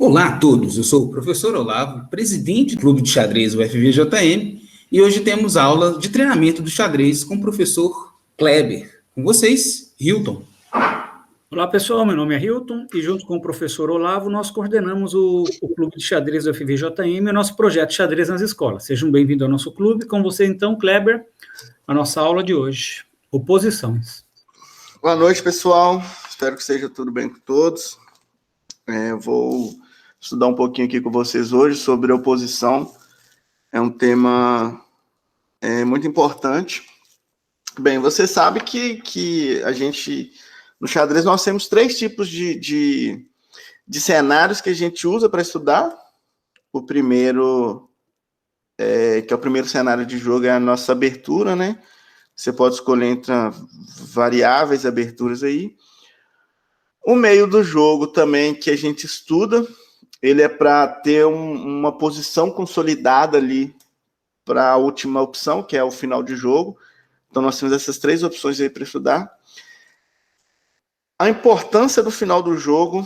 Olá a todos, eu sou o professor Olavo, presidente do Clube de Xadrez UFVJM, e hoje temos aula de treinamento do xadrez com o professor Kleber. Com vocês, Hilton. Olá pessoal, meu nome é Hilton e junto com o professor Olavo nós coordenamos o Clube de Xadrez do FVJM e o nosso projeto Xadrez nas Escolas. Sejam bem-vindos ao nosso clube. Com você então, Kleber, a nossa aula de hoje, oposições. Boa noite pessoal, espero que seja tudo bem com todos. Vou estudar um pouquinho aqui com vocês hoje sobre oposição. É um tema muito importante. Bem, você sabe que a gente, no xadrez, nós temos 3 tipos de cenários que a gente usa para estudar. O primeiro, que é o primeiro cenário de jogo, é a nossa abertura, né? Você pode escolher entre variáveis aberturas aí. O meio do jogo também que a gente estuda, ele é para ter uma posição consolidada ali para a última opção, que é o final de jogo. Então, nós temos essas 3 opções aí para estudar. A importância do final do jogo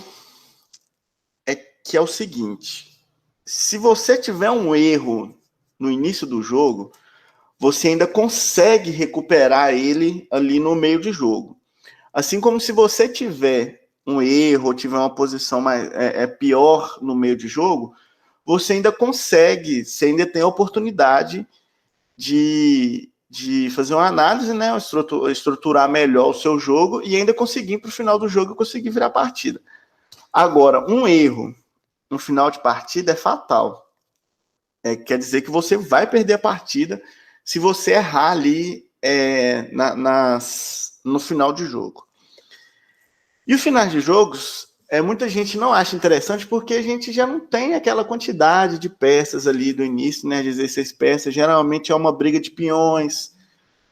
é que é o seguinte: se você tiver um erro no início do jogo, você ainda consegue recuperar ele ali no meio de jogo. Assim como se você tiver um erro, ou tiver uma posição pior no meio de jogo, você ainda consegue, você ainda tem a oportunidade de fazer uma análise, né, estruturar melhor o seu jogo e ainda conseguir para o final do jogo conseguir virar a partida. Agora, um erro no final de partida é fatal. Quer dizer que você vai perder a partida se você errar ali no final de jogo. E os finais de jogos, muita gente não acha interessante porque a gente já não tem aquela quantidade de peças ali do início, né? 16 peças, geralmente é uma briga de peões,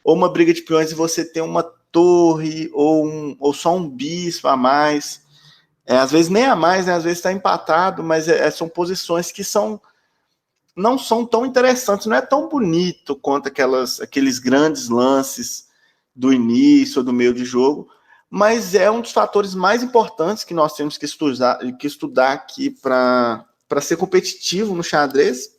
ou uma briga de peões e você tem uma torre, ou só um bispo a mais. Às vezes nem a mais, né? Às vezes está empatado, mas são posições que não são tão interessantes, não é tão bonito quanto aqueles grandes lances do início ou do meio de jogo, mas é um dos fatores mais importantes que nós temos que estudar aqui para ser competitivo no xadrez.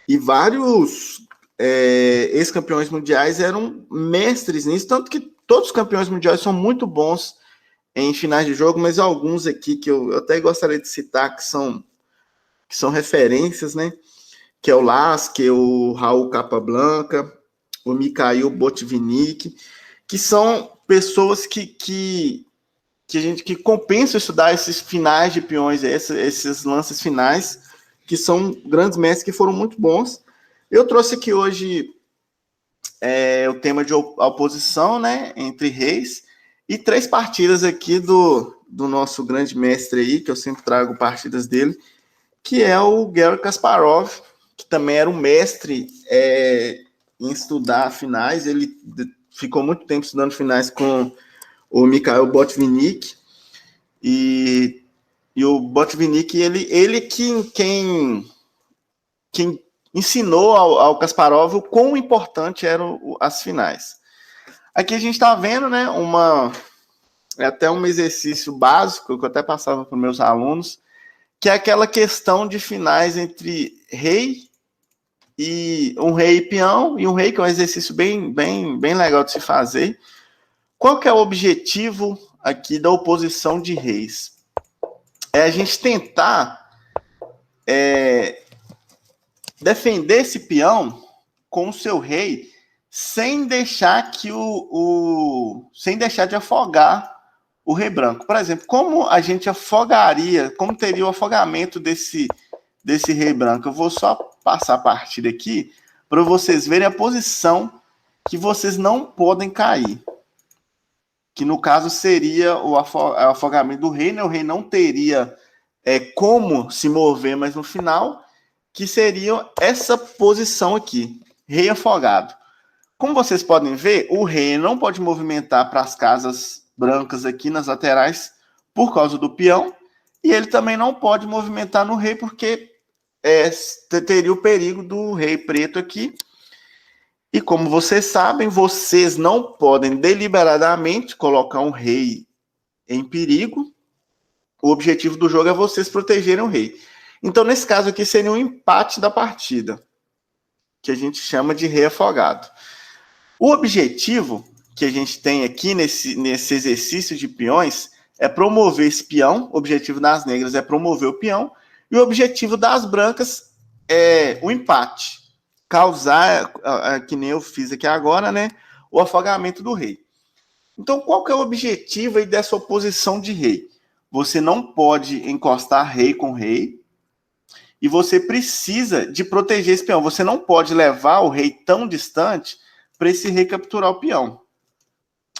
E vários ex-campeões mundiais eram mestres nisso, tanto que todos os campeões mundiais são muito bons em finais de jogo, mas alguns aqui que eu até gostaria de citar que são referências, né? Que é o Lasker, o Raul Capablanca, o Mikhail Botvinnik, que são pessoas que compensam estudar esses finais de peões, esses lances finais, que são grandes mestres que foram muito bons. Eu trouxe aqui hoje o tema de oposição, né, entre reis, e 3 partidas aqui do nosso grande mestre aí, que eu sempre trago partidas dele, que é o Garry Kasparov, que também era um mestre em estudar finais. Ele ficou muito tempo estudando finais com o Mikhail Botvinnik, e o Botvinnik, ele quem ensinou ao Kasparov o quão importante eram as finais. Aqui a gente está vendo, né, até um exercício básico que eu até passava para os meus alunos, que é aquela questão de finais entre rei e peão, e um rei, que é um exercício bem legal de se fazer. Qual que é o objetivo aqui da oposição de reis? É a gente tentar defender esse peão com o seu rei sem deixar sem deixar de afogar o rei branco. Por exemplo, como a gente afogaria, como teria o afogamento desse rei branco? Eu vou só passar a partida aqui para vocês verem a posição que vocês não podem cair. Que no caso seria o afogamento do rei, né? O rei não teria como se mover, mas no final, que seria essa posição aqui, rei afogado. Como vocês podem ver, o rei não pode movimentar para as casas brancas aqui nas laterais por causa do peão, e ele também não pode movimentar no rei porque teria o perigo do rei preto aqui. E como vocês sabem, vocês não podem deliberadamente colocar um rei em perigo, o objetivo do jogo é vocês protegerem o rei. Então, nesse caso aqui, seria um empate da partida, que a gente chama de rei afogado. O objetivo que a gente tem aqui nesse exercício de peões é promover esse peão. O objetivo das negras é promover o peão, e o objetivo das brancas é o empate, causar, que nem eu fiz aqui agora, né, o afogamento do rei. Então, qual que é o objetivo aí dessa oposição de rei? Você não pode encostar rei com rei, e você precisa de proteger esse peão. Você não pode levar o rei tão distante para esse rei capturar o peão.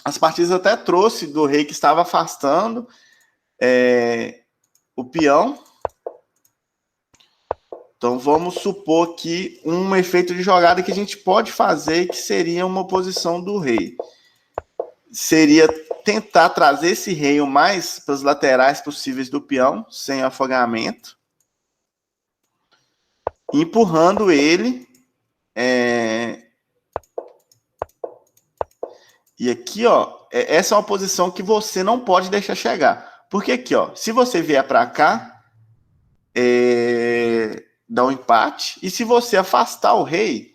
As partidas até trouxe do rei que estava afastando o peão. Então, vamos supor que um efeito de jogada que a gente pode fazer, que seria uma oposição do rei, seria tentar trazer esse rei o mais para as laterais possíveis do peão, sem afogamento, empurrando ele. E aqui, ó, essa é uma posição que você não pode deixar chegar. Porque aqui, ó, se você vier para cá, dá um empate. E se você afastar o rei,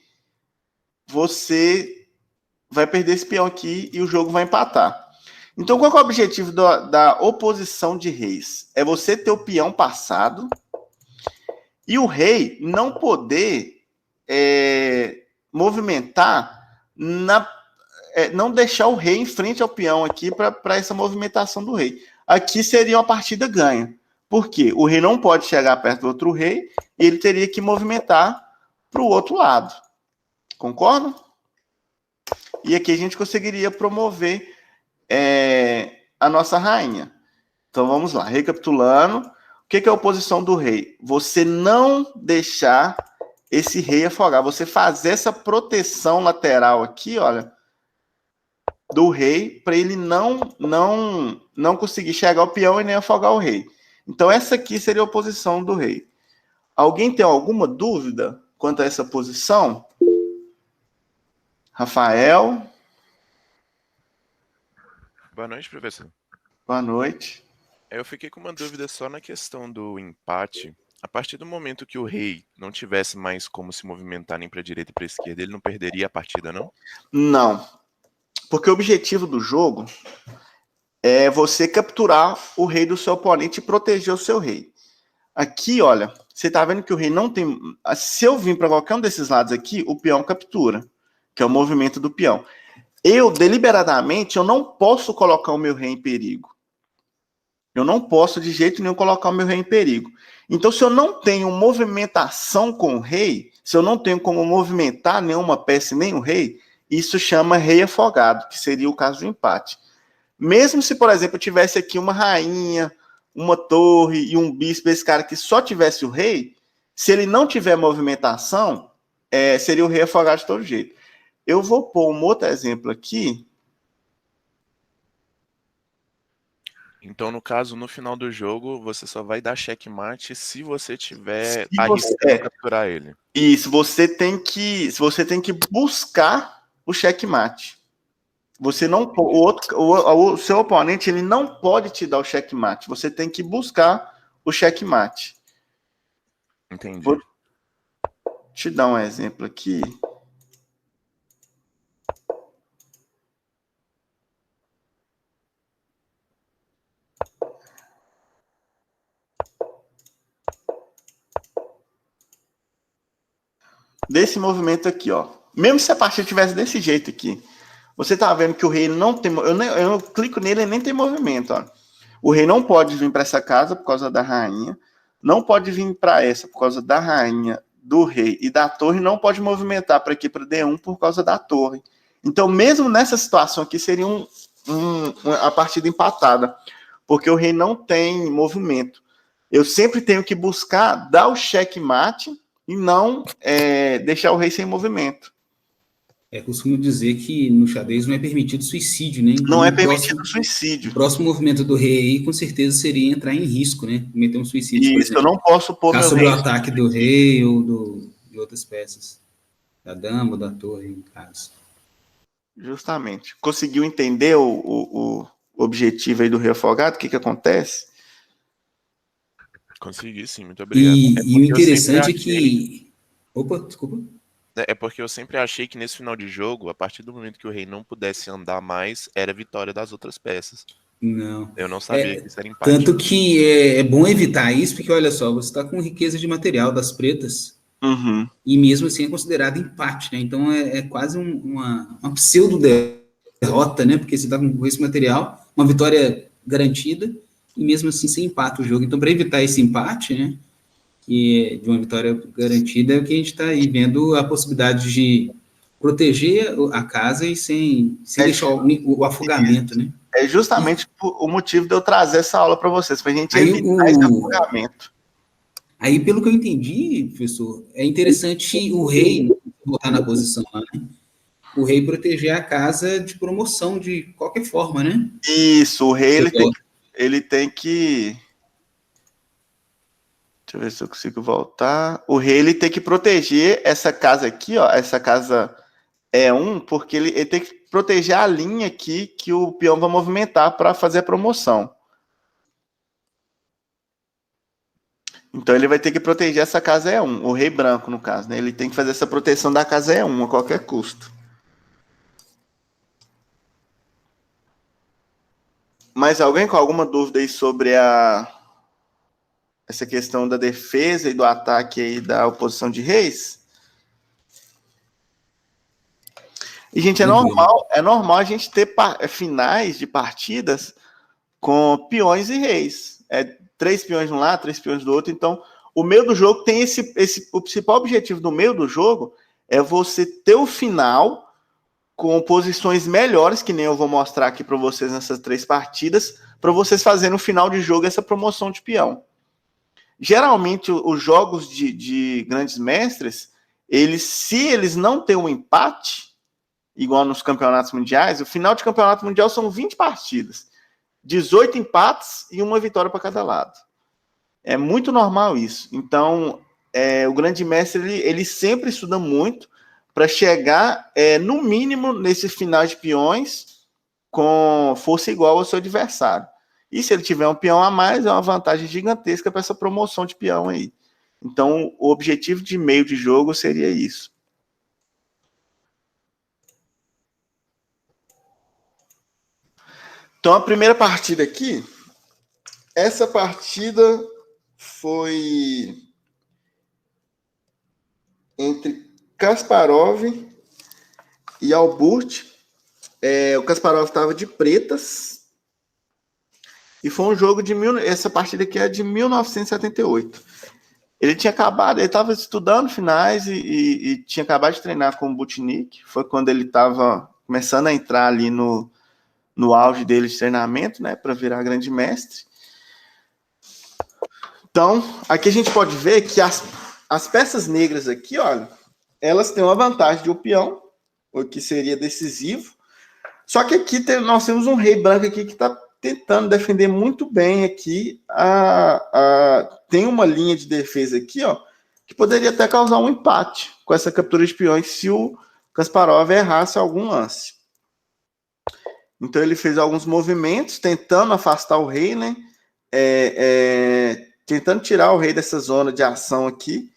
você vai perder esse peão aqui e o jogo vai empatar. Então, qual é o objetivo da oposição de reis? É você ter o peão passado e o rei não poder movimentar, não deixar o rei em frente ao peão aqui para essa movimentação do rei. Aqui seria uma partida ganha. Por quê? O rei não pode chegar perto do outro rei e ele teria que movimentar para o outro lado. Concordam? E aqui a gente conseguiria promover a nossa rainha. Então vamos lá, recapitulando. O que é a oposição do rei? Você não deixar esse rei afogar. Você fazer essa proteção lateral aqui, olha, do rei, para ele não conseguir chegar ao peão e nem afogar o rei. Então essa aqui seria a oposição do rei. Alguém tem alguma dúvida quanto a essa posição? Rafael? Boa noite, professor. Boa noite. Eu fiquei com uma dúvida só na questão do empate. A partir do momento que o rei não tivesse mais como se movimentar nem para a direita e para a esquerda, ele não perderia a partida, não? Não. Porque o objetivo do jogo é você capturar o rei do seu oponente e proteger o seu rei. Aqui, olha, você tá vendo que o rei não tem... Se eu vir para qualquer um desses lados aqui, o peão captura, que é o movimento do peão. Eu, deliberadamente, eu não posso colocar o meu rei em perigo. Eu não posso, de jeito nenhum, colocar o meu rei em perigo. Então, se eu não tenho movimentação com o rei, se eu não tenho como movimentar nenhuma peça nem o rei, isso chama rei afogado, que seria o caso do empate. Mesmo se, por exemplo, eu tivesse aqui uma rainha, uma torre e um bispo, esse cara que só tivesse o rei, se ele não tiver movimentação, seria o rei afogado de todo jeito. Eu vou pôr um outro exemplo aqui. Então, no caso, no final do jogo, você só vai dar checkmate se você tiver arriscando capturar ele. Isso, você tem que buscar o checkmate. Você não, o seu oponente, ele não pode te dar o checkmate. Você tem que buscar o checkmate. Entendi. Vou te dar um exemplo aqui. Desse movimento aqui, ó. Mesmo se a partida tivesse desse jeito aqui, você tá vendo que o rei não tem... Eu clico nele e nem tem movimento, ó. O rei não pode vir para essa casa por causa da rainha, não pode vir para essa por causa da rainha, do rei e da torre, não pode movimentar para aqui, para D1 por causa da torre. Então, mesmo nessa situação aqui, seria a partida empatada, porque o rei não tem movimento. Eu sempre tenho que buscar dar o checkmate e não deixar o rei sem movimento. Costumo dizer que no xadrez não é permitido suicídio, né? Não é permitido suicídio. O próximo movimento do rei aí, com certeza, seria entrar em risco, né? Cometer um suicídio. Isso, eu não posso pôr meu rei. Sobre o ataque do rei ou de outras peças. Da dama ou da torre, no caso. Justamente. Conseguiu entender o objetivo aí do rei afogado? O que acontece? Consegui sim, muito obrigado. E o interessante é que... Opa, desculpa. É porque eu sempre achei que nesse final de jogo, a partir do momento que o rei não pudesse andar mais, era vitória das outras peças. Não. Eu não sabia que isso era empate. Tanto que é bom evitar isso, porque olha só, você está com riqueza de material das pretas, e mesmo assim é considerado empate, né? Então é quase uma pseudo-derrota, né? Porque você está com esse material, uma vitória garantida, e mesmo assim você empata o jogo. Então, para evitar esse empate, né? Que é de uma vitória garantida, é o que a gente está aí vendo a possibilidade de proteger a casa e sem deixar o afogamento, né? É justamente o motivo de eu trazer essa aula para vocês, para a gente evitar esse afogamento. Aí, pelo que eu entendi, professor, é interessante o rei botar na posição lá, né? O rei proteger a casa de promoção de qualquer forma, né? Isso, o rei ele tem que... Deixa eu ver se eu consigo voltar. O rei ele tem que proteger essa casa aqui, ó. Essa casa porque ele tem que proteger a linha aqui que o peão vai movimentar para fazer a promoção. Então ele vai ter que proteger essa casa E1, o rei branco, no caso, né? Ele tem que fazer essa proteção da casa E1 a qualquer custo. Mais alguém com alguma dúvida aí sobre essa questão da defesa e do ataque aí da oposição de reis? E, gente, é normal a gente ter finais de partidas com peões e reis. 3 peões de um lado, 3 peões do outro. Então, o meio do jogo tem o principal objetivo do meio do jogo é você ter o final com posições melhores, que nem eu vou mostrar aqui para vocês nessas 3 partidas, para vocês fazerem no final de jogo essa promoção de peão. Geralmente, os jogos de grandes mestres, se eles não têm um empate, igual nos campeonatos mundiais, o final de campeonato mundial são 20 partidas. 18 empates e uma vitória para cada lado. É muito normal isso. Então, o grande mestre, ele sempre estuda muito para chegar, no mínimo, nesse final de peões com força igual ao seu adversário. E se ele tiver um peão a mais, é uma vantagem gigantesca para essa promoção de peão aí. Então, o objetivo de meio de jogo seria isso. Então, a primeira partida aqui, essa partida foi entre Kasparov e Alburt. O Kasparov estava de pretas. E foi um jogo essa partida aqui é de 1978. Ele estava estudando finais e tinha acabado de treinar com o Butnik. Foi quando ele estava começando a entrar ali no auge dele de treinamento, né, para virar grande mestre. Então, aqui a gente pode ver que as peças negras aqui, olha, elas têm uma vantagem de um peão, o que seria decisivo. Só que aqui nós temos um rei branco aqui que está tentando defender muito bem aqui. Tem uma linha de defesa aqui, ó, que poderia até causar um empate com essa captura de peões se o Kasparov errasse algum lance. Então ele fez alguns movimentos tentando afastar o rei, né? Tentando tirar o rei dessa zona de ação aqui,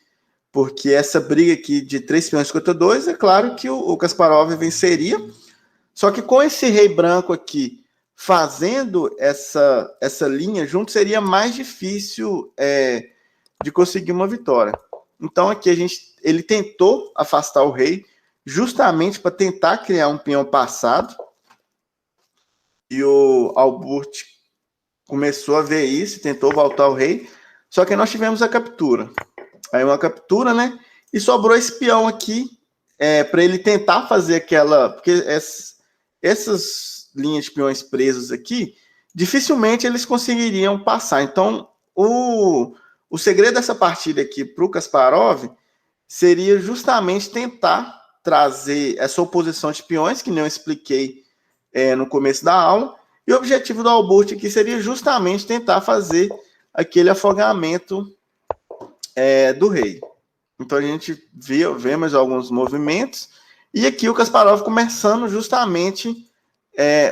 porque essa briga aqui de 3 peões contra 2, é claro que o Kasparov venceria. Só que com esse rei branco aqui fazendo essa linha junto, seria mais difícil de conseguir uma vitória. Então aqui ele tentou afastar o rei justamente para tentar criar um peão passado. E o Alburt começou a ver isso, tentou voltar o rei, só que nós tivemos a captura. Aí uma captura, né? E sobrou esse peão aqui para ele tentar fazer aquela... Porque essas linhas de peões presos aqui, dificilmente eles conseguiriam passar. Então, o segredo dessa partida aqui para o Kasparov seria justamente tentar trazer essa oposição de peões, que nem eu expliquei no começo da aula, e o objetivo do Alburt aqui seria justamente tentar fazer aquele afogamento do rei. Então a gente vê mais alguns movimentos, e aqui o Kasparov começando justamente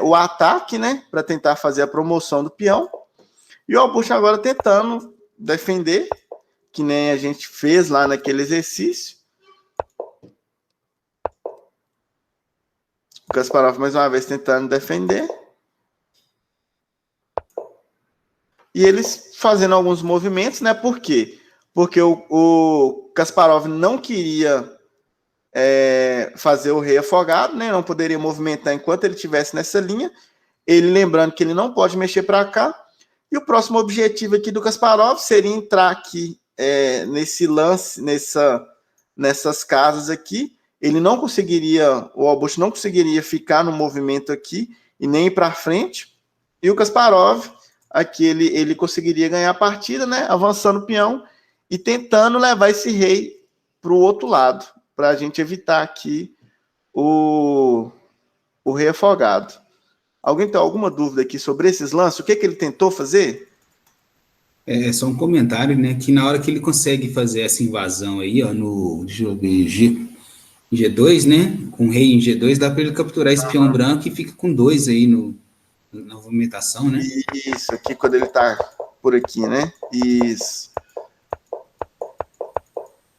o ataque, né, para tentar fazer a promoção do peão, e o Alburt agora tentando defender, que nem a gente fez lá naquele exercício. O Kasparov, mais uma vez, tentando defender. E eles fazendo alguns movimentos, né? Por quê? Porque o Kasparov não queria fazer o rei afogado, né? Não poderia movimentar enquanto ele estivesse nessa linha. Ele lembrando que ele não pode mexer para cá. E o próximo objetivo aqui do Kasparov seria entrar aqui nesse lance, nessas casas aqui. Ele não conseguiria, o Albuch não conseguiria ficar no movimento aqui e nem ir para frente. E o Kasparov, aqui ele conseguiria ganhar a partida, né? Avançando o peão e tentando levar esse rei para o outro lado, para a gente evitar aqui o rei afogado. Alguém tem alguma dúvida aqui sobre esses lances? O que ele tentou fazer? É só um comentário, né? Que na hora que ele consegue fazer essa invasão aí, ó, deixa eu ver, G2, né? Com rei em G2, dá para ele capturar esse peão branco e fica com 2 aí na movimentação, né? Isso, aqui quando ele tá por aqui, né? Isso.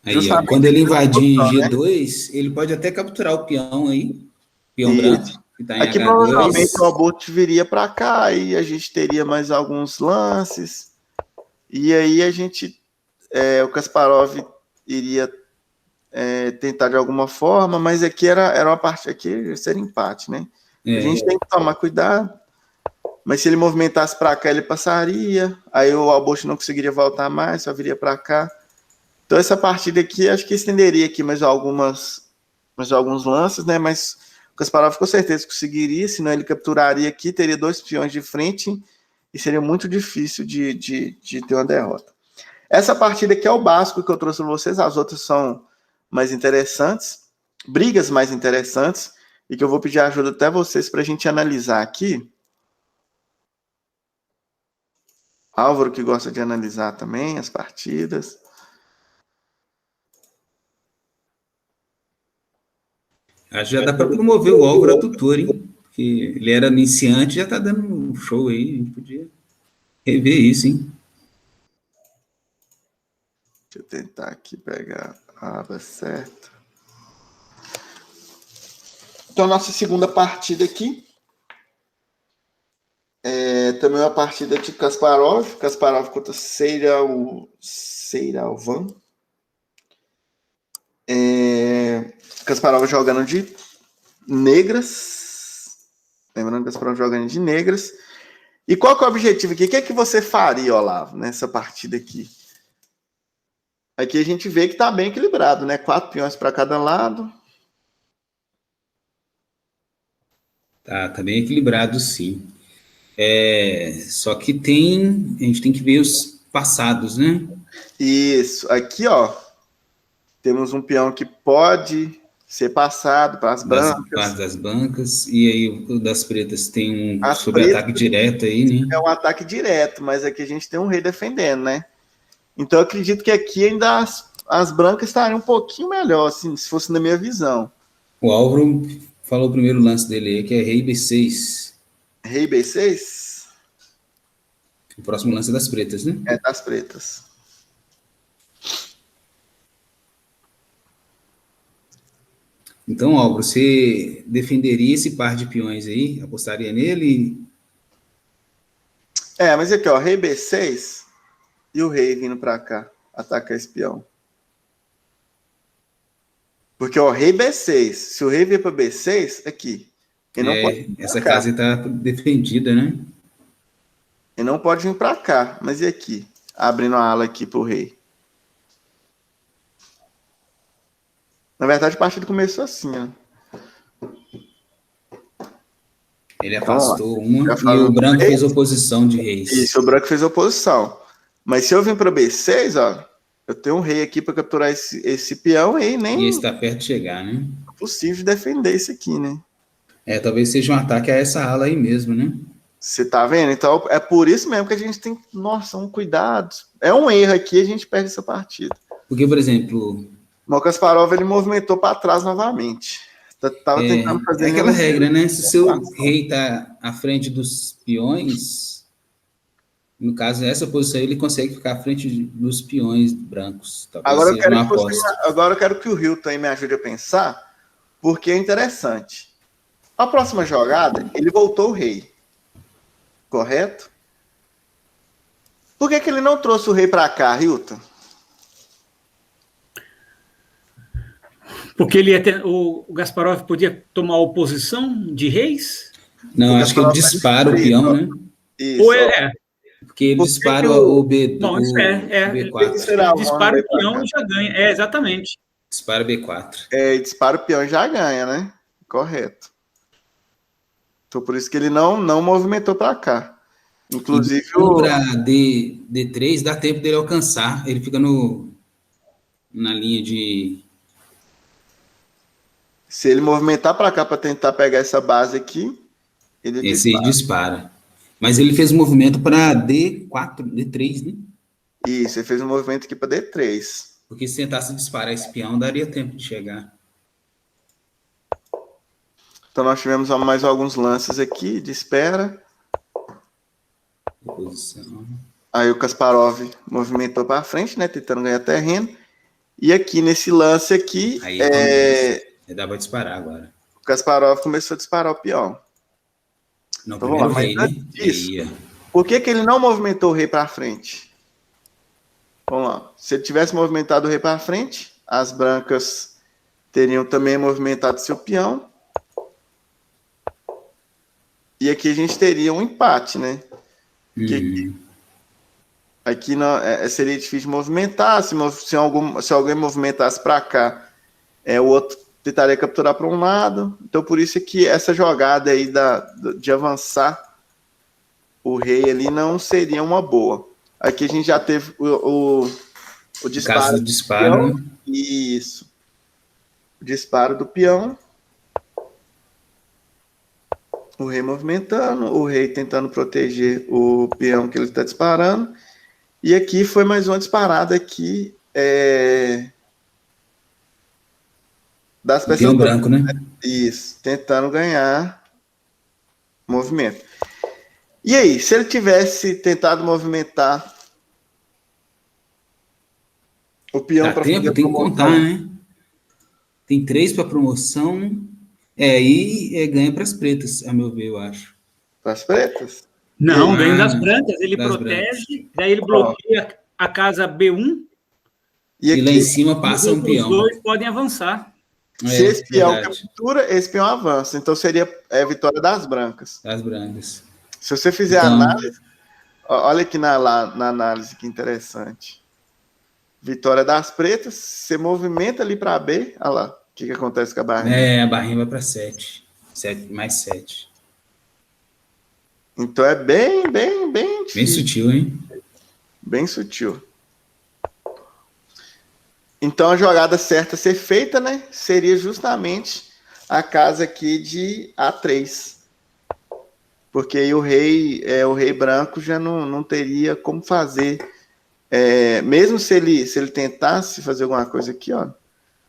Aí, ó, quando ele invadir em G2, né? Ele pode até capturar o peão aí, peão branco, que tá em aqui H2. Provavelmente o Albuch viria para cá e a gente teria mais alguns lances. E aí a gente, o Kasparov iria tentar de alguma forma, mas aqui era uma parte, aqui seria empate, né? A gente tem que tomar cuidado. Mas se ele movimentasse para cá, ele passaria. Aí o Albuch não conseguiria voltar mais, só viria para cá. Então essa partida aqui, acho que estenderia aqui mais alguns lances, né? Mas o Kasparov com certeza conseguiria, senão ele capturaria aqui, teria 2 peões de frente e seria muito difícil de ter uma derrota. Essa partida aqui é o básico que eu trouxe para vocês, as outras são mais interessantes, brigas mais interessantes, e que eu vou pedir ajuda até vocês para a gente analisar aqui. Álvaro, que gosta de analisar também as partidas. Já dá para promover o Álvaro a tutor, hein? Porque ele era iniciante, já está dando um show aí, a gente podia rever isso, hein? Deixa eu tentar aqui pegar a aba certa. Então, a nossa segunda partida aqui também é uma partida de Kasparov contra Seiravan. Kasparov jogando de negras. Lembrando que Kasparov jogando de negras. E qual que é o objetivo aqui? O que é que você faria, Olavo, nessa partida aqui? Aqui a gente vê que está bem equilibrado, né? 4 peões para cada lado. Tá bem equilibrado, sim. Só que a gente tem que ver os passados, né? Isso. Aqui, ó, temos um peão que pode ser passado para as brancas. Das bancas. E aí o das pretas tem um sobre-ataque direto aí, né? É um ataque direto, mas aqui a gente tem um rei defendendo, né? Então eu acredito que aqui ainda as brancas estariam um pouquinho melhor, assim, se fosse na minha visão. O Álvaro falou o primeiro lance dele aí, que é rei B6. Rei B6? O próximo lance é das pretas, né? É das pretas. Então, Álvaro, você defenderia esse par de peões aí? Apostaria nele? Mas aqui, ó, rei B6 e o rei vindo para cá, atacar esse peão. Porque, ó, rei B6, se o rei vir para B6, aqui. Ele não pode essa casa está defendida, né? Ele não pode vir para cá, mas e aqui? Abrindo a ala aqui para o rei. Na verdade, a partida começou assim, ó. Ele afastou uma e o branco fez oposição de reis. Isso, o branco fez oposição. Mas se eu vim para B6, ó, eu tenho um rei aqui para capturar esse peão aí, nem... E está perto de chegar, né? É possível defender isso aqui, né? Talvez seja um ataque a essa ala aí mesmo, né? Você tá vendo? Então, é por isso mesmo que a gente tem, nossa, um cuidado. É um erro aqui, a gente perde essa partida. Porque, por exemplo... O Kasparov, ele movimentou para trás novamente. Tava tentando fazer... É aquela regra, né? Se o seu rei tá à frente dos peões, No caso, nessa posição, ele consegue ficar à frente dos peões brancos. Agora eu quero que o Hilton aí me ajude a pensar, porque é interessante. A próxima jogada, ele voltou o rei. Correto? Por que ele não trouxe o rei para cá, Hilton? Porque o Gasparov podia tomar oposição de reis? Não, acho que ele dispara o peão, né? Isso. Ou porque ele dispara o B4. Não, isso B4. Ele dispara o peão e já ganha. Exatamente. Dispara B4. Dispara o peão e já ganha, né? Correto. Então, por isso que ele não movimentou para cá. Inclusive, para D3, dá tempo dele alcançar. Ele fica na linha de... Se ele movimentar para cá para tentar pegar essa base aqui, ele dispara. Mas ele fez um movimento para D4, D3, né? Isso, ele fez um movimento aqui para D3. Porque se tentasse disparar esse peão, daria tempo de chegar. Então, nós tivemos mais alguns lances aqui de espera. Posição. Aí o Kasparov movimentou para frente, né? Tentando ganhar terreno. E aqui, nesse lance aqui... Aí dá para disparar agora. O Kasparov começou a disparar o peão. Não, então, vamos lá, rei, mas né? Isso. Por que ele não movimentou o rei para frente? Vamos lá. Se ele tivesse movimentado o rei para frente, as brancas teriam também movimentado seu peão. E aqui a gente teria um empate, né? Aqui não, seria difícil de movimentar. Se alguém movimentasse para cá, o outro tentaria capturar para um lado. Então, por isso é que essa jogada aí de avançar o rei ali não seria uma boa. Aqui a gente já teve o disparo. Caso do disparo. Peão. Isso. O disparo do peão. O rei movimentando, o rei tentando proteger o peão que ele está disparando. E aqui foi mais uma disparada aqui das peças peão branco, né? Isso, tentando ganhar movimento. E aí, se ele tivesse tentado movimentar o peão para fazer tempo, tem que contar, né? Tem 3 para promoção. E ganha para as pretas, a meu ver, eu acho. Para as pretas? Não, ganha das brancas. Ele das protege, brancas. Daí ele bloqueia a casa B1. E aqui, lá em cima passa um peão. Os dois podem avançar. Se esse peão captura, esse peão avança. Então seria a vitória das brancas. Das brancas. Se você fizer a análise, olha aqui na análise que interessante. Vitória das pretas, você movimenta ali para B, olha lá. O que acontece com a barrinha? A barrinha vai para 7. 7 mais 7. Então é bem difícil. Bem sutil, hein? Bem sutil. Então a jogada certa a ser feita, né? Seria justamente a casa aqui de A3. Porque aí o rei branco já não teria como fazer. Mesmo se ele tentasse fazer alguma coisa aqui, ó.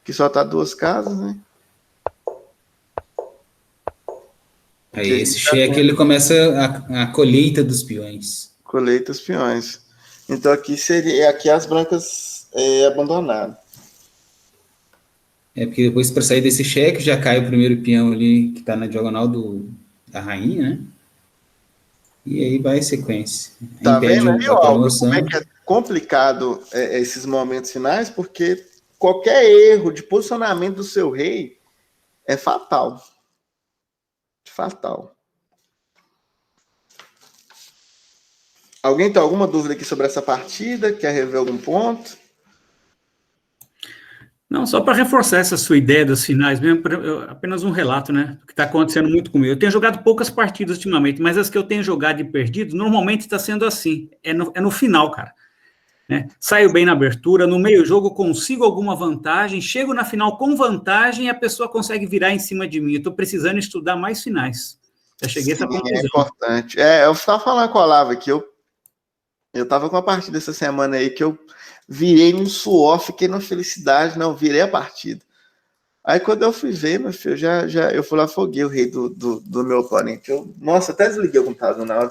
Que só tá 2 casas, né? Aí esse cheque ele começa a colheita dos peões. Colheita dos peões. Então aqui seria as brancas abandonaram. Porque depois para sair desse cheque já cai o primeiro peão ali que tá na diagonal da rainha, né? E aí vai em sequência. Tá vendo aí, como é que é complicado esses momentos finais? Porque qualquer erro de posicionamento do seu rei é fatal. Fatal. Alguém tem alguma dúvida aqui sobre essa partida? Quer rever algum ponto? Não, só para reforçar essa sua ideia das finais, mesmo, apenas um relato, né? Do que está acontecendo muito comigo. Eu tenho jogado poucas partidas ultimamente, mas as que eu tenho jogado e perdido, normalmente está sendo assim. É no final, cara. Né? Saio bem na abertura, no meio jogo consigo alguma vantagem, chego na final com vantagem e a pessoa consegue virar em cima de mim. Eu estou precisando estudar mais finais. Já cheguei a essa conclusão. É importante. Eu estava falando com a Olavo aqui, eu estava com uma partida essa semana aí que eu virei num suor, fiquei numa felicidade, virei a partida. Aí quando eu fui ver, meu filho, eu fui lá, afoguei o rei do meu oponente. Nossa, até desliguei o computador na hora.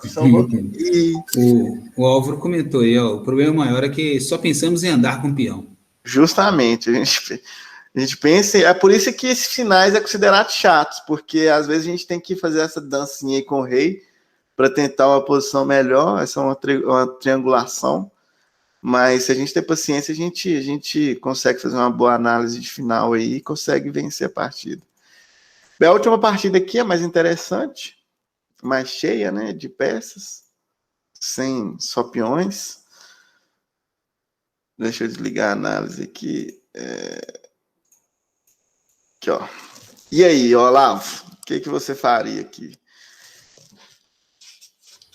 O Álvaro comentou aí, ó, o problema maior é que só pensamos em andar com o peão. Justamente, a gente pensa, é por isso que esses finais é considerado chatos, porque às vezes a gente tem que fazer essa dancinha aí com o rei para tentar uma posição melhor, essa é uma triangulação, mas se a gente ter paciência, a gente consegue fazer uma boa análise de final aí e consegue vencer a partida. Bem, a última partida aqui é mais interessante, mais cheia, né, de peças, sem só peões. Deixa eu desligar a análise aqui. Aqui, ó. E aí, Olavo, o que você faria aqui?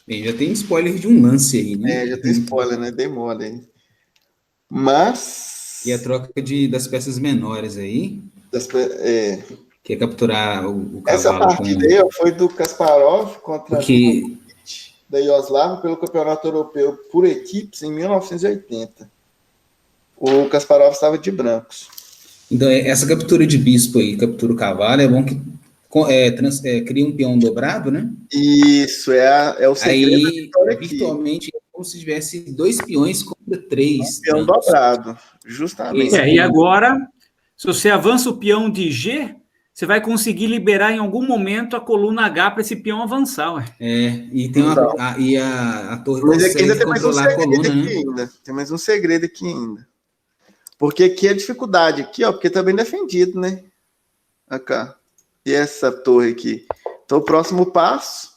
Bem, já tem spoiler de um lance aí, né? Já tem spoiler, né? Demora aí. Mas... E a troca das peças menores aí, que é capturar o cavalo. Essa partida aí foi do Kasparov contra da Iugoslávia pelo Campeonato Europeu por equipes em 1980. O Kasparov estava de brancos. Então, essa captura de bispo aí, captura o cavalo, é bom que cria um peão dobrado, né? Isso, é o segredo. Aí, virtualmente, é como se tivesse 2 peões contra 3. Um peão dobrado, justamente. E agora, se você avança o peão de G, você vai conseguir liberar em algum momento a coluna H para esse peão avançar. Ué. E tem a torre mas aqui ainda tem controlar a coluna, né? Tem mais um segredo aqui ainda. Porque aqui é dificuldade, aqui, ó, porque tá bem defendido, né? Acá. E essa torre aqui. Então, o próximo passo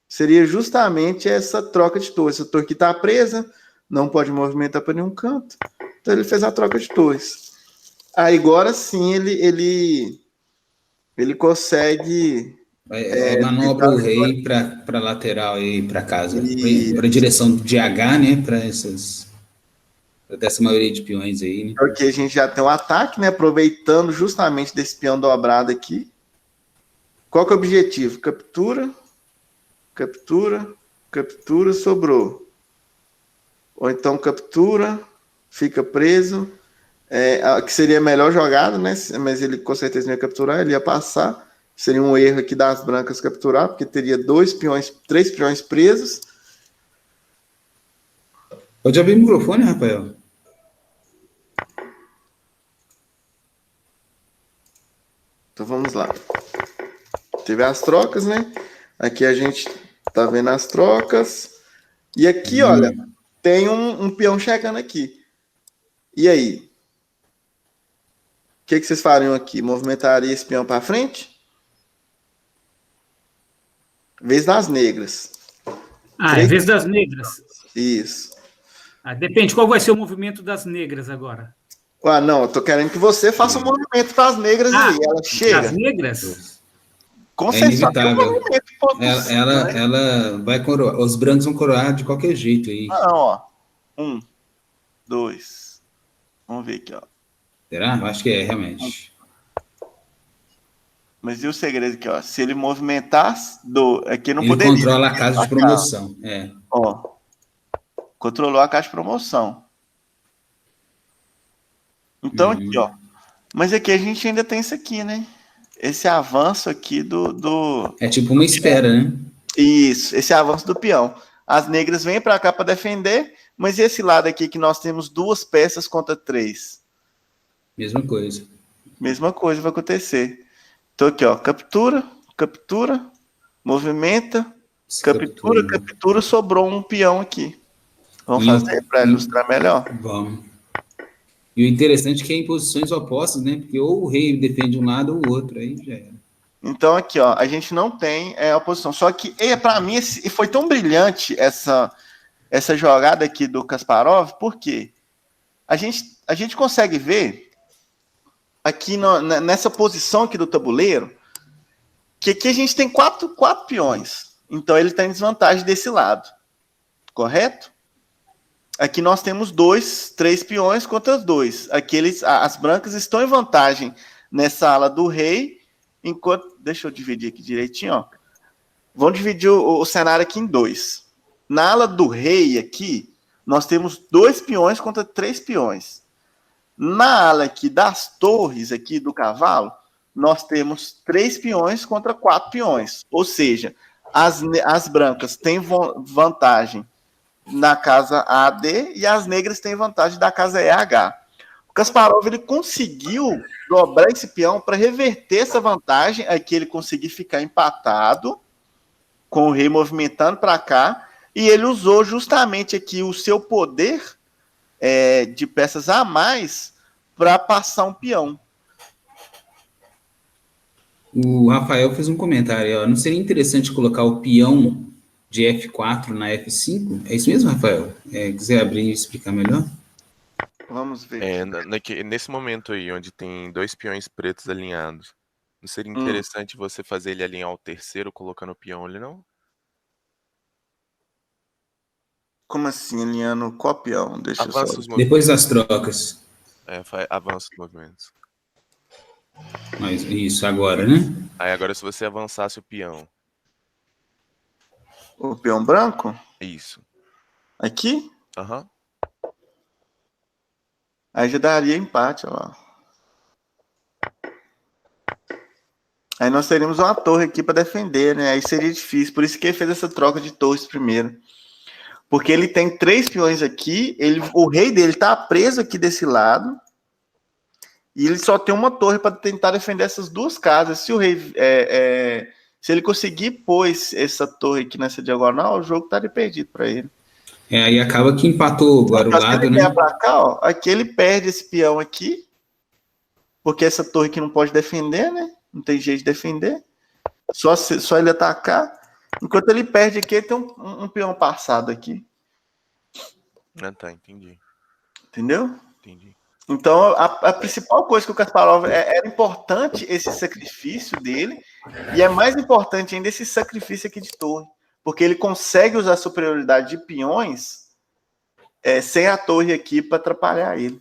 seria justamente essa troca de torres. Essa torre que está presa, não pode movimentar para nenhum canto. Então, ele fez a troca de torres. Aí, agora sim, ele consegue... manobra o rei para lateral e para casa. Para a direção de H, né? Para dessa maioria de peões aí, né? Porque a gente já tem um ataque, né? Aproveitando justamente desse peão dobrado aqui. Qual que é o objetivo? Captura, sobrou. Ou então captura, fica preso. Que seria a melhor jogada, né? Mas ele com certeza não ia capturar, ele ia passar. Seria um erro aqui das brancas capturar, porque teria 3 peões presos. Pode abrir o microfone, Rafael. Então vamos lá. Teve as trocas, né? Aqui a gente tá vendo as trocas. E aqui, olha, tem um peão chegando aqui. E aí? O que vocês fariam aqui? Movimentaria esse peão para frente? Vez das negras. É vez das negras. Isso. Depende, qual vai ser o movimento das negras agora? Não, eu tô querendo que você faça um movimento para as negras aí. Ela chega. As negras? Com certeza. Inevitável. Ela vai coroar. Os brancos vão coroar de qualquer jeito aí. Não, ó. 1, 2. Vamos ver aqui, ó. Será? Eu acho que é, realmente. Mas e o segredo aqui, ó? Se ele movimentar, aqui não ele poderia. Ele controla a casa de promoção. Ó. Controlou a casa de promoção. Então, aqui, ó. Mas aqui a gente ainda tem isso aqui, né? Esse avanço aqui do... É tipo uma espera, né? Isso, esse avanço do peão. As negras vêm para cá para defender, mas esse lado aqui que nós temos 2 peças contra 3. Mesma coisa. Mesma coisa vai acontecer. Então aqui, ó, captura, movimenta, captura, sobrou um peão aqui. Vamos fazer para ilustrar melhor? Vamos. E o interessante é que é em posições opostas, né? Porque ou o rei defende um lado ou o outro, aí já era. Então aqui, ó, a gente não tem oposição. Só que, para mim, foi tão brilhante essa jogada aqui do Kasparov, porque a gente consegue ver aqui nessa posição aqui do tabuleiro que aqui a gente tem 4 peões. Então ele está em desvantagem desse lado. Correto? Aqui nós temos 3 peões contra 2. Aqui as brancas estão em vantagem nessa ala do rei, enquanto... Deixa eu dividir aqui direitinho, ó. Vamos dividir o cenário aqui em 2. Na ala do rei aqui, nós temos 2 peões contra 3 peões. Na ala aqui das torres aqui do cavalo, nós temos 3 peões contra 4 peões. Ou seja, as brancas têm vantagem na casa AD e as negras têm vantagem da casa EH. O Kasparov ele conseguiu dobrar esse peão para reverter essa vantagem. Aqui ele conseguiu ficar empatado, com o rei movimentando para cá, e ele usou justamente aqui o seu poder de peças a mais para passar um peão. O Rafael fez um comentário, ó, não seria interessante colocar o peão de F4 na F5? É isso mesmo, Rafael? Quiser abrir e explicar melhor? Vamos ver. Nesse momento aí, onde tem 2 peões pretos alinhados, não seria interessante você fazer ele alinhar o terceiro colocando o peão ali, não? Como assim, alinhando qual peão? Deixa eu só... Depois das trocas. Avança os movimentos. Mas isso, agora, né? Aí agora se você avançasse o peão. O peão branco? Isso. Aqui? Aham. Aí já daria empate, ó. Aí nós teríamos uma torre aqui para defender, né? Aí seria difícil. Por isso que ele fez essa troca de torres primeiro. Porque ele tem 3 peões aqui, o rei dele tá preso aqui desse lado, e ele só tem uma torre para tentar defender essas 2 casas. Se o rei... se ele conseguir pôr essa torre aqui nessa diagonal, o jogo estaria perdido para ele. Aí acaba que empatou agora o lado, né? né? Pra cá, ó, aqui ele perde esse peão aqui, porque essa torre aqui não pode defender, né? Não tem jeito de defender. Só ele atacar. Enquanto ele perde aqui, ele tem um peão passado aqui. Ah, tá, entendi. Entendeu? Entendi. Então, a principal coisa que o Kasparov... era importante esse sacrifício dele, e é mais importante ainda esse sacrifício aqui de torre. Porque ele consegue usar a superioridade de peões sem a torre aqui para atrapalhar ele.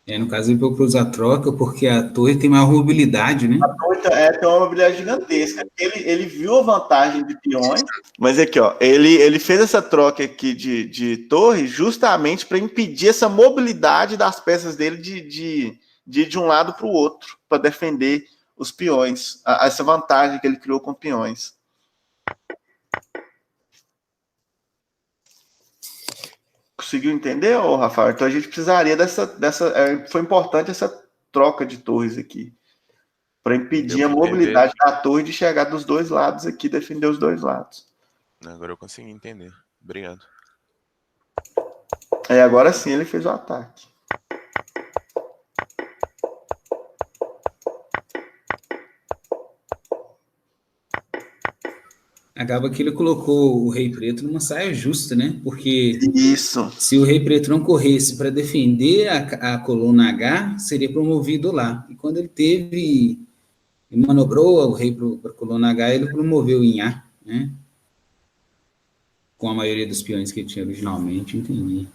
No caso, ele foi para usar troca, porque a torre tem maior mobilidade, né? A torre tem uma mobilidade gigantesca. Ele viu a vantagem de peões, mas aqui, ó, ele fez essa troca aqui de torre justamente para impedir essa mobilidade das peças dele de ir de um lado para o outro, para defender os peões. Essa vantagem que ele criou com peões. Conseguiu entender, Rafael? Então a gente precisaria foi importante essa troca de torres aqui, para impedir a mobilidade da torre de chegar dos 2 lados aqui, defender os 2 lados. Agora eu consegui entender. Obrigado. Agora sim ele fez o ataque. Acaba que ele colocou o Rei Preto numa saia justa, né? Porque isso, se o Rei Preto não corresse para defender a coluna H, seria promovido lá. E quando ele manobrou o rei para a coluna H, ele promoveu em A, né? Com a maioria dos peões que ele tinha originalmente, entendi.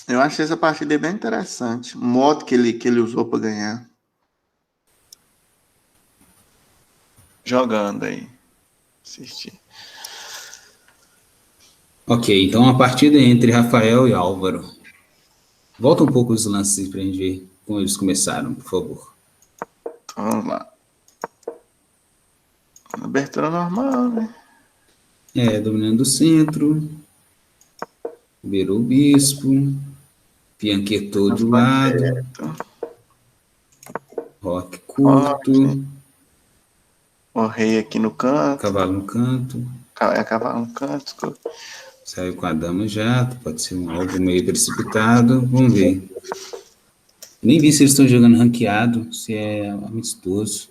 Eu achei essa partida bem interessante. O modo que ele usou para ganhar. Jogando aí. Assistir. Ok, então a partida entre Rafael e Álvaro. Volta um pouco os lances para a gente ver como eles começaram, por favor. Então, vamos lá. Abertura normal, né? Dominando o centro. Virou o bispo. Pianquetou do lado. Roque curto. O rei aqui no canto. Cavalo no canto. Cavalo no canto. Saiu com a dama já. Pode ser algo meio precipitado. Vamos ver. Nem vi se eles estão jogando ranqueado, se é amistoso.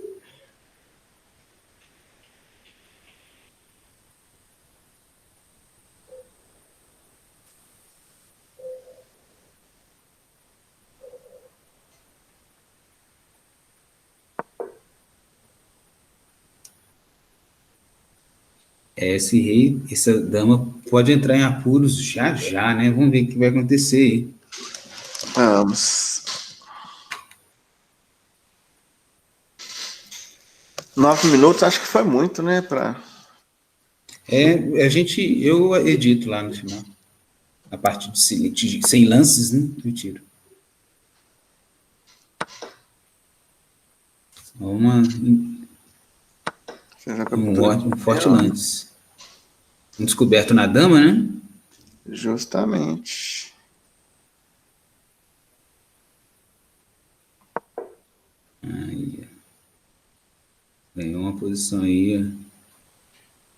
Esse rei, essa dama pode entrar em apuros já, né? Vamos ver o que vai acontecer aí. Vamos. 9 minutos, acho que foi muito, né? Eu edito lá no final. a parte de 100 lances, né, do tiro. Um forte lance. Um descoberto na dama, né? Justamente. Aí. Ganhou uma posição aí.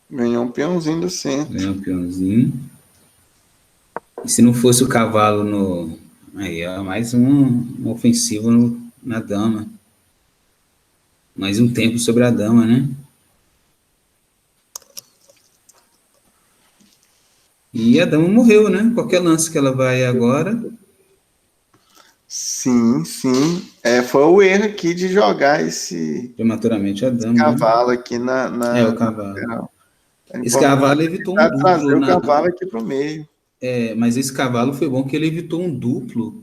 Ganhou um peãozinho do centro. Ganhou um peãozinho. E se não fosse o cavalo no... Aí, é mais um ofensivo na dama. Mais um tempo sobre a dama, né? E a dama morreu, né? Qualquer lance que ela vai agora... Sim, sim. Foi o erro aqui de jogar prematuramente a dama. Cavalo, né? Aqui na o cavalo. Esse cavalo evitou um duplo. Trazer o cavalo aqui para o meio. Mas esse cavalo foi bom que ele evitou um duplo,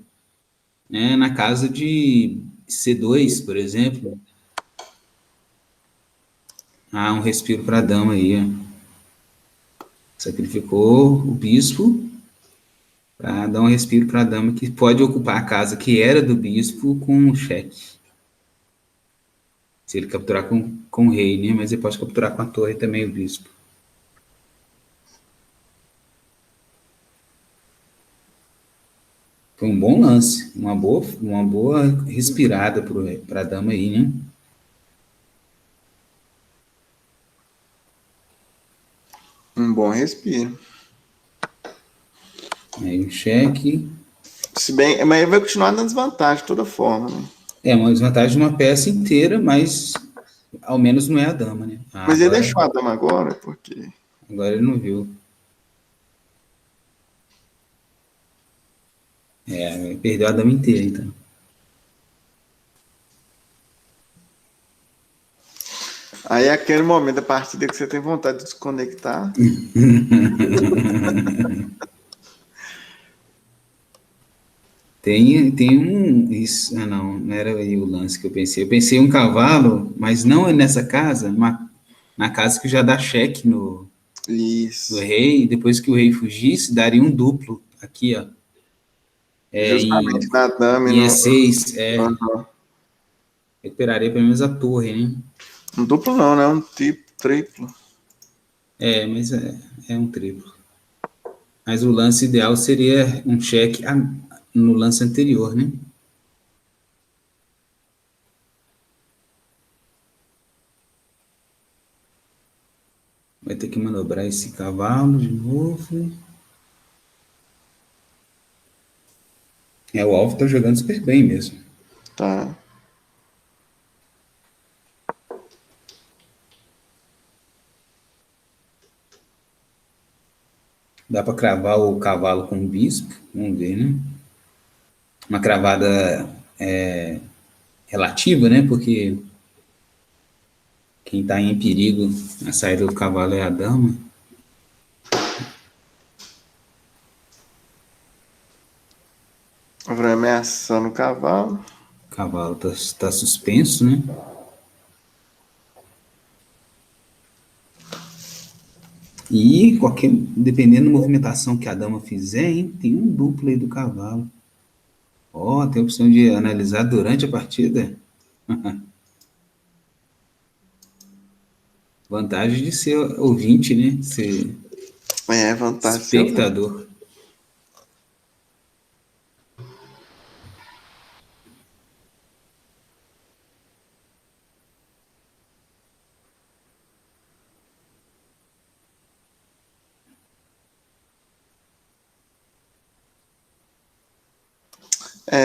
né? Na casa de C2, por exemplo. Um respiro para a dama aí. Ó. Sacrificou o bispo para dar um respiro para a dama que pode ocupar a casa que era do bispo com um cheque. Se ele capturar com o rei, né? Mas ele pode capturar com a torre também o bispo. Foi um bom lance, uma boa respirada para a dama aí, né? Um bom respiro. Aí um cheque. Se bem, mas ele vai continuar na desvantagem de toda forma, né? Uma desvantagem de uma peça inteira, mas ao menos não é a dama, né? Mas ele deixou a dama agora, porque... Agora ele não viu. Perdeu a dama inteira, então. Aí é aquele momento da partida que você tem vontade de desconectar. Tem um... Isso, não era aí o lance que eu pensei. Eu pensei um cavalo, mas não é nessa casa, na casa que já dá cheque no rei, e depois que o rei fugisse, daria um duplo aqui, ó. Justamente na dama. Em E6, recuperaria pelo menos a torre, né? Um duplo não, né? Um triplo. Mas é um triplo. Mas o lance ideal seria um cheque no lance anterior, né? Vai ter que manobrar esse cavalo de novo. O alvo tá jogando super bem mesmo. Tá. Dá para cravar o cavalo com o bispo. Vamos ver, né? Uma cravada relativa, né? Porque quem está em perigo na saída do cavalo é a dama. Vai ameaçando o cavalo. O cavalo tá suspenso, né? E dependendo da movimentação que a dama fizer, hein, tem um duplo aí do cavalo. Tem a opção de analisar durante a partida. Vantagem de ser ouvinte, né? Ser vantagem. Espectador.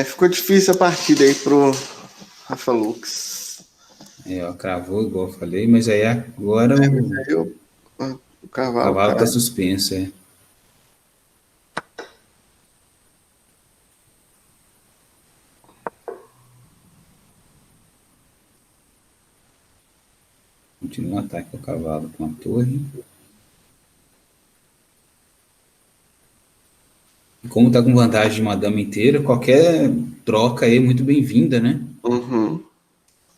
Ficou difícil a partida aí pro Rafa Lux. Cravou, igual eu falei, mas aí agora o cavalo tá suspenso, Continua o ataque ao cavalo com a torre. E como tá com vantagem de uma dama inteira, qualquer troca aí é muito bem-vinda, né? Uhum.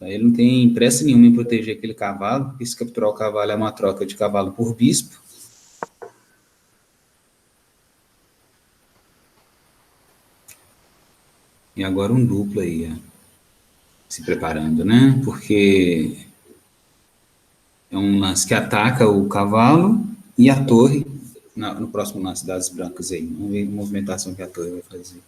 Aí ele não tem pressa nenhuma em proteger aquele cavalo, porque se capturar o cavalo é uma troca de cavalo por bispo. E agora um duplo aí, ó, se preparando, né? Porque é um lance que ataca o cavalo e a torre no próximo lance das brancas aí. Vamos ver a movimentação que a torre vai fazer.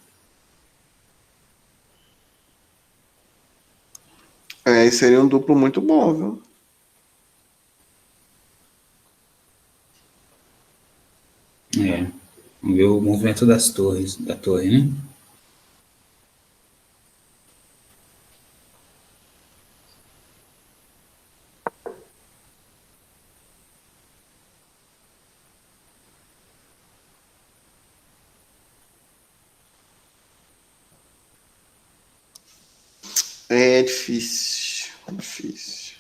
Seria um duplo muito bom, viu? Vamos ver o movimento das torres, da torre, né? É difícil. Difícil.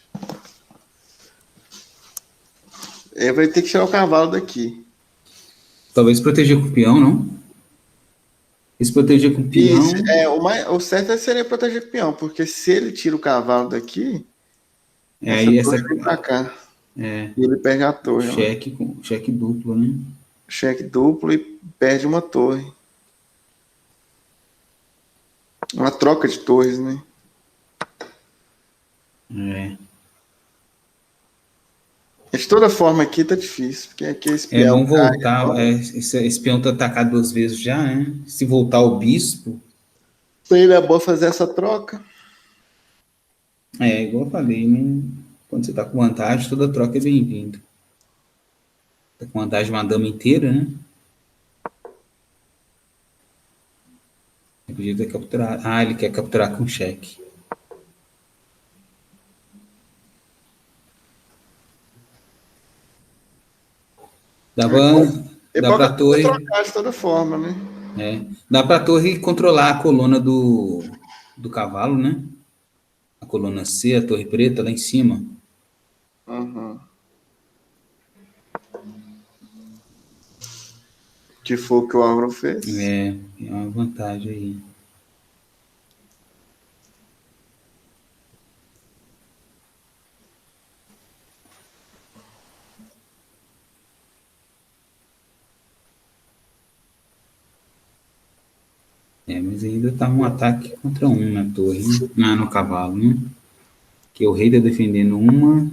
Vai ter que tirar o cavalo daqui. Talvez proteger com o peão, não? Se proteger com o peão... Isso, o certo seria proteger com o peão, porque se ele tira o cavalo daqui, torre vem pra cá. E ele pega a torre. Cheque duplo, né? Cheque duplo e perde uma torre. Uma troca de torres, né? De toda forma aqui tá difícil, porque aqui esse peão... Vamos voltar, esse peão tá atacado 2 vezes já, né? Se voltar o bispo... Seria bom fazer essa troca. Igual eu falei, né? Quando você tá com vantagem, toda troca é bem-vinda. Tá com vantagem uma dama inteira, né? Ele podia ter capturado. Ele quer capturar com cheque. Dá pra torre... trocar de toda forma, né? Dá pra torre controlar a coluna do cavalo, né? A coluna C, a torre preta, lá em cima. Uhum. Que foi o que o Álvaro fez. É uma vantagem aí. Mas ainda tá um ataque contra um na torre, né? No cavalo, né? Que o rei tá defendendo uma.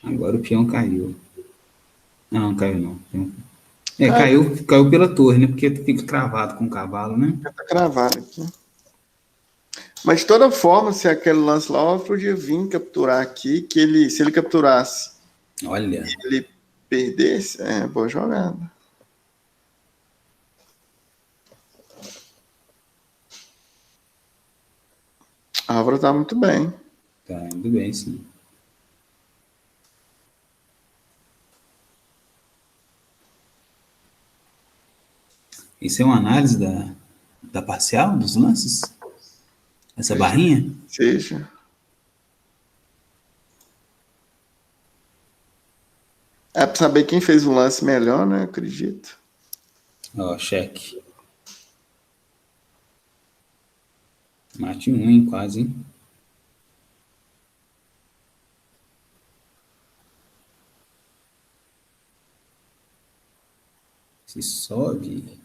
Agora o peão caiu. Não caiu não. Caiu pela torre, né? Porque fica cravado com o cavalo, né? Tá cravado aqui. Mas de toda forma, se aquele lance lá, eu podia vir capturar aqui, se ele capturasse, olha, ele perdesse, boa jogada. A Álvaro tá muito bem. Tá indo bem, sim. Isso é uma análise da parcial, dos lances? Essa barrinha? Seja. É para saber quem fez o lance melhor, né? Acredito. Cheque. Mate 1, hein? Quase, hein? Se sobe.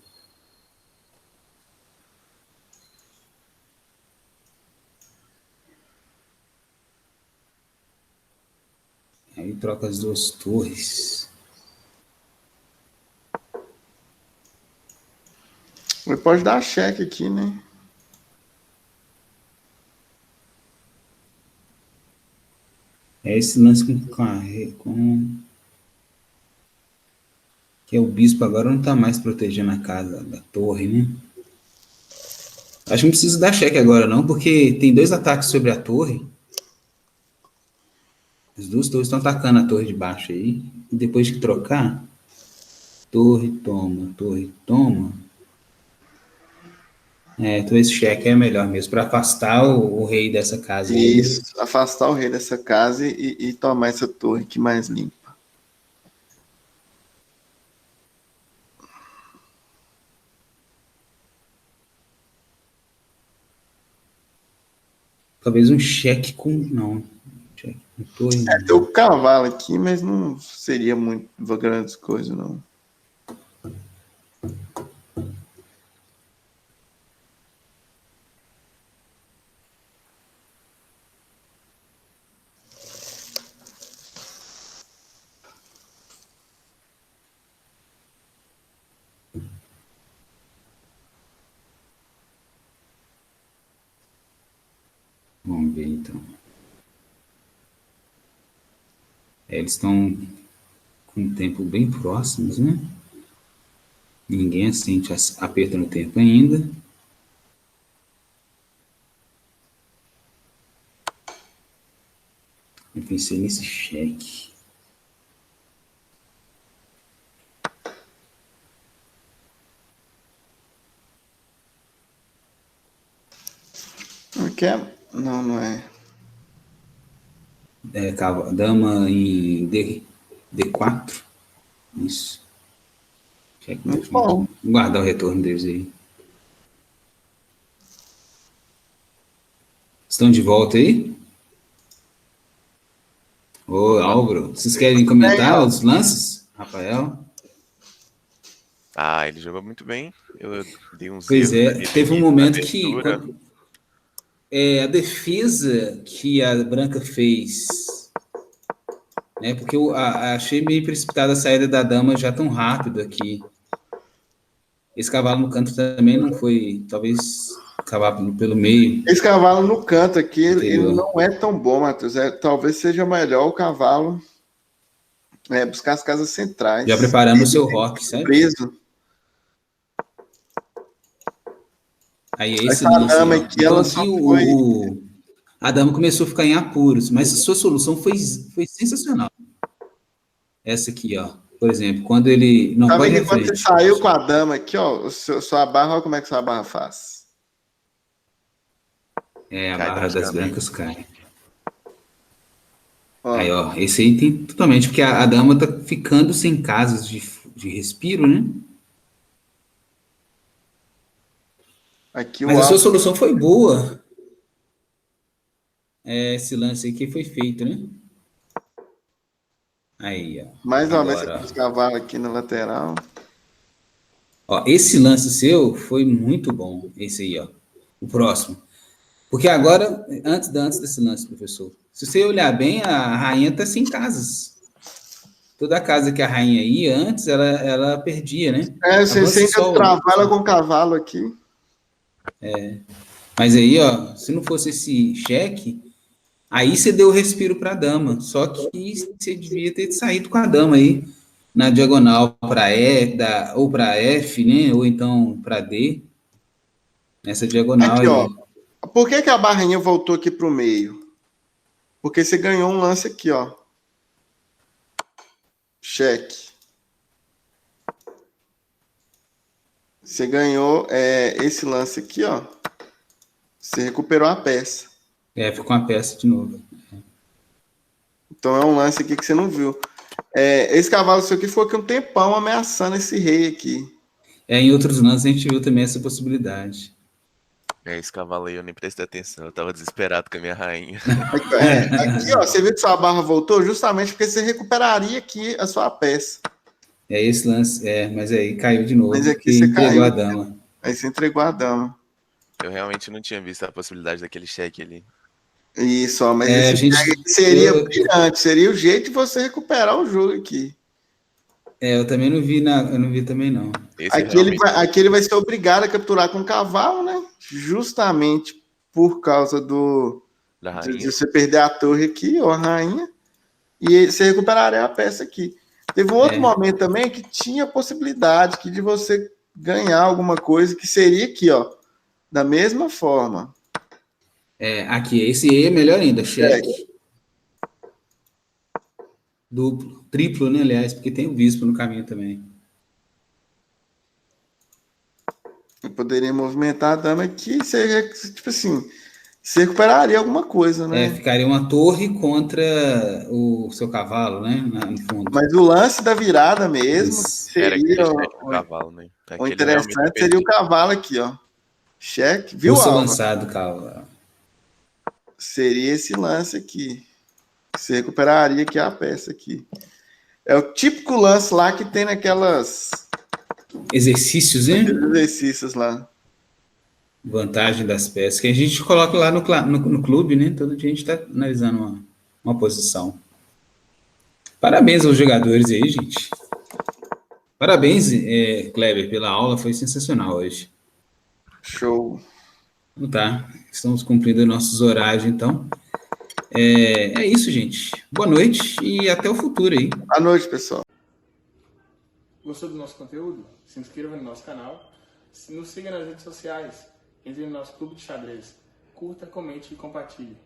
Aí troca as 2 torres. Ele pode dar cheque aqui, né? Esse lance com... Que é o bispo agora não tá mais protegendo a casa da torre, né? Acho que não precisa dar cheque agora não, porque tem 2 ataques sobre a torre. As 2 torres estão atacando a torre de baixo aí. E depois de trocar, torre toma. Então esse cheque é melhor mesmo, para afastar o rei dessa casa. Isso, aí. Afastar o rei dessa casa e tomar essa torre aqui mais limpa. Talvez um cheque com... Não. Cheque com torre. Tem o cavalo aqui, mas não seria muito grandes coisas, não. Vamos ver, então. Eles estão com um tempo bem próximos, né? Ninguém sente aperto no tempo ainda. Eu pensei nesse cheque. Não quer? Não, não é. Dama em D4. Isso. Cheque Muito bom. Vou guardar o retorno deles aí. Estão de volta aí? Ô, Álvaro, vocês querem comentar os lances? Rafael? Ah, ele jogou muito bem. Eu dei uns Pois erros é, ali teve um na momento abertura. que a defesa que a Branca fez, né? Porque eu achei meio precipitada a saída da dama já tão rápido aqui. Esse cavalo no canto também não foi, talvez, cavalo pelo meio. Esse cavalo no canto aqui, ele Entendeu? não é tão bom, Matheus. Talvez seja melhor o cavalo buscar as casas centrais. Já preparando o seu rock, certo? Preso. Aí esse Essa lance dama aí, ó. aqui, Então ela aqui só foi... a dama começou a ficar em apuros, mas a sua solução foi sensacional. Essa aqui, ó. Por exemplo, quando ele não pode Sabe que quando você saiu com a dama aqui, ó, sua barra, olha como é que sua barra faz. A barra das brancas cai. Ó. Aí, ó, esse aí tem totalmente, porque a dama tá ficando sem casas de respiro, né? Aqui Mas a sua solução foi boa. Esse lance aqui foi feito, né? Aí, ó. Mais uma vez, Agora, esse cavalo aqui na lateral. Ó, esse lance seu foi muito bom. Esse aí, ó. O próximo. Porque agora, antes desse lance, professor, se você olhar bem, a rainha está sem casas. Toda casa que a rainha ia antes, ela perdia, né? Você ainda trabalha com o cavalo aqui. Mas aí, ó, se não fosse esse cheque, aí você deu respiro para a dama. Só que você devia ter saído com a dama aí na diagonal para E, ou para F, né? Ou então para D. Nessa diagonal aqui, aí. Ó. Por que a barrinha voltou aqui para o meio? Porque você ganhou um lance aqui, ó. Cheque. Você ganhou esse lance aqui, ó. Você recuperou a peça. Ficou uma peça de novo. Então é um lance aqui que você não viu. Esse cavalo seu aqui ficou aqui um tempão ameaçando esse rei aqui. Em outros lances a gente viu também essa possibilidade. Esse cavalo aí eu nem prestei atenção, eu tava desesperado com a minha rainha. Aqui, ó, você viu que sua barra voltou justamente porque você recuperaria aqui a sua peça. Esse lance, mas aí caiu de novo. Mas aqui você entregou caiu. A dama. Aí você entregou a dama. Eu realmente não tinha visto a possibilidade daquele cheque ali. Isso, ó, mas esse seria brilhante, seria o jeito de você recuperar o jogo aqui. Eu também não vi, eu não vi também não. Aqui ele vai ser obrigado a capturar com o cavalo, né? Justamente por causa de você perder a torre aqui, ou a rainha, e você recuperaria a peça aqui. Teve um outro momento também que tinha possibilidade de você ganhar alguma coisa, que seria aqui, ó, da mesma forma. Aqui, esse E é melhor ainda, cheque. Duplo, triplo, né, aliás, porque tem o bispo no caminho também. Eu poderia movimentar a dama aqui, você, tipo assim, você recuperaria alguma coisa, né? Ficaria uma torre contra o seu cavalo, né, no fundo. Mas o lance da virada mesmo seria o cavalo, né? O interessante seria o cavalo aqui, ó. Cheque, viu, Alva? Lançado, cavalo. Seria esse lance aqui. Você recuperaria aqui a peça aqui. É o típico lance lá que tem naquelas... exercícios, né? Exercícios lá. Vantagem das peças, que a gente coloca lá no clube, né? Todo dia a gente está analisando uma posição. Parabéns aos jogadores aí, gente. Parabéns, Kleber, pela aula, foi sensacional hoje. Show. Tá, estamos cumprindo nossos horários, então. É isso, gente. Boa noite e até o futuro aí. Boa noite, pessoal. Gostou do nosso conteúdo? Se inscreva no nosso canal, nos siga nas redes sociais, entre no nosso clube de xadrez, curta, comente e compartilhe.